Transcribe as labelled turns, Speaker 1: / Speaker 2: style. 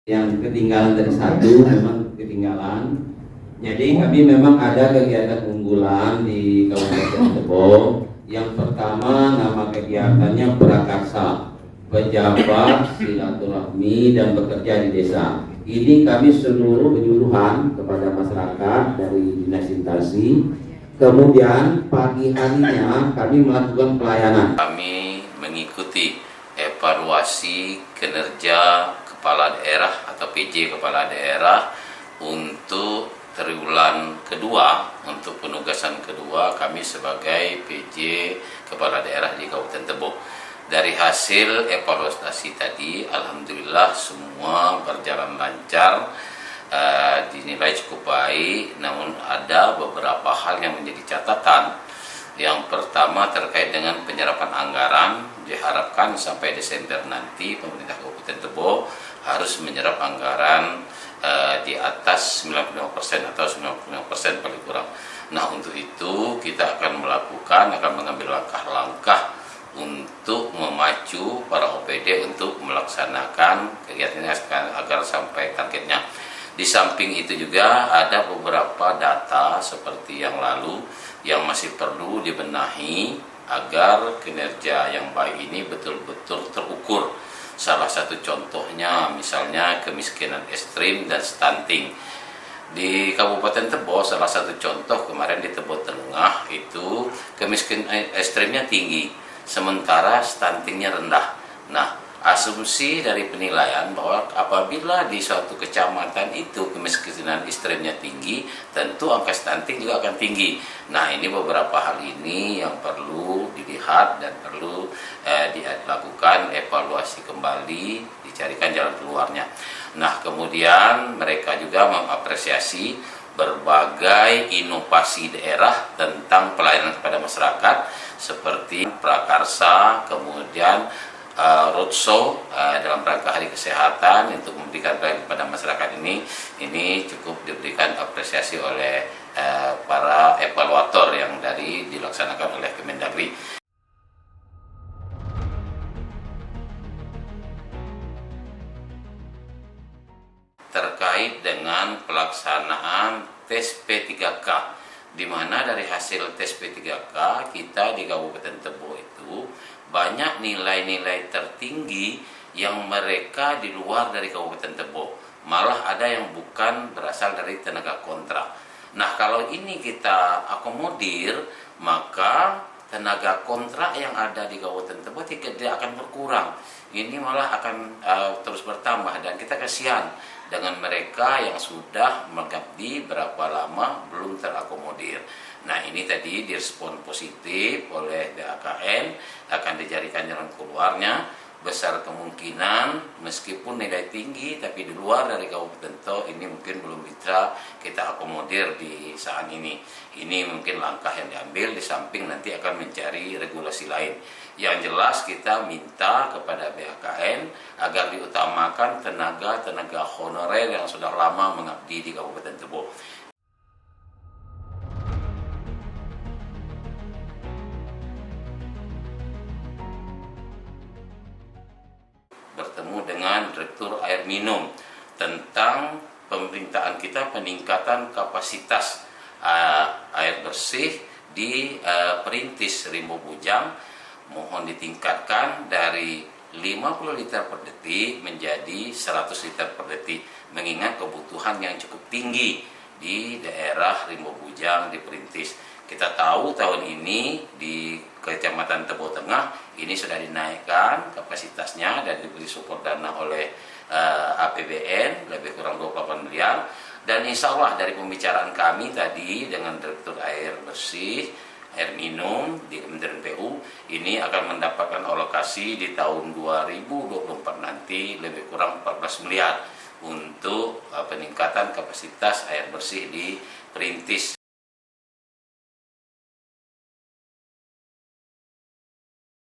Speaker 1: yang ketinggalan dari satu memang ketinggalan. Jadi kami memang ada kegiatan unggulan di Kabupaten Tebo. Yang pertama nama kegiatannya Prakarsa, pejabat silaturahmi dan bekerja di desa. Ini kami seluruh penyuluhan kepada masyarakat dari Dinas Instansi. Kemudian pagi harinya kami melakukan pelayanan.
Speaker 2: Kami mengikuti evaluasi kinerja Kepala Daerah atau PJ Kepala Daerah untuk triwulan kedua, untuk penugasan kedua kami sebagai PJ Kepala Daerah di Kabupaten Tebo. Dari hasil evaluasi tadi, alhamdulillah semua berjalan lancar, dinilai cukup baik. Namun ada beberapa hal yang menjadi catatan. Yang pertama terkait dengan penyerapan anggaran, diharapkan sampai Desember nanti pemerintah Kabupaten Tebo harus menyerap anggaran di atas 95% atau 95% paling kurang. Nah, untuk itu kita akan mengambil langkah-langkah untuk memacu para OPD untuk melaksanakan kegiatannya agar sampai targetnya. Di samping itu juga ada beberapa data seperti yang lalu yang masih perlu dibenahi agar kinerja yang baik ini betul-betul terukur. Salah satu contohnya misalnya kemiskinan ekstrim dan stunting. Di Kabupaten Tebo salah satu contoh kemarin di Tebo Tengah itu kemiskinan ekstrimnya tinggi, sementara stuntingnya rendah. Nah, asumsi dari penilaian bahwa apabila di suatu kecamatan itu kemiskinan ekstrimnya tinggi, tentu angka stunting juga akan tinggi. Nah, ini beberapa hal ini yang perlu dilihat dan perlu dilakukan evaluasi kembali, dicarikan jalan keluarnya. Nah, kemudian mereka juga mengapresiasi berbagai inovasi daerah tentang pelayanan kepada masyarakat seperti prakarsa, kemudian roadshow dalam rangka Hari Kesehatan untuk memberikan pelayanan kepada masyarakat ini cukup diberikan apresiasi oleh para evaluator yang dilaksanakan oleh Kemendagri. Terkait dengan pelaksanaan tes P3K, di mana dari hasil tes P3K kita di Kabupaten Tebo itu banyak nilai-nilai tertinggi yang mereka di luar dari Kabupaten Tebo, malah ada yang bukan berasal dari tenaga kontrak. Nah, kalau ini kita akomodir, maka tenaga kontrak yang ada di Kabupaten Tebo tidak akan berkurang. Ini malah akan terus bertambah, dan kita kasihan dengan mereka yang sudah mengabdi berapa lama belum terakomodir. Nah, ini tadi direspon positif oleh BAKN, akan dijadikan jalan keluarnya. Besar kemungkinan meskipun nilai tinggi tapi di luar dari Kabupaten Tebo ini mungkin belum bisa kita akomodir di saat ini. Ini mungkin langkah yang diambil, di samping nanti akan mencari regulasi lain. Yang jelas kita minta kepada BAKN agar diutamakan tenaga honorer yang sudah lama mengabdi di Kabupaten Tebo. Bertemu dengan Direktur Air Minum tentang pemerintahan kita peningkatan kapasitas air bersih di Perintis Rimbo Bujang, mohon ditingkatkan dari 50 liter per detik menjadi 100 liter per detik, mengingat kebutuhan yang cukup tinggi di daerah Rimbo Bujang di Perintis. Kita tahu tahun ini di Kecamatan Tebo Tengah ini sudah dinaikkan kapasitasnya dan diberi support dana oleh APBN lebih kurang 28 miliar. Dan insya Allah dari pembicaraan kami tadi dengan Direktur Air Bersih, Air Minum di Kementerian PU, ini akan mendapatkan alokasi di tahun 2024 nanti lebih kurang 14 miliar untuk peningkatan kapasitas air bersih di Perintis.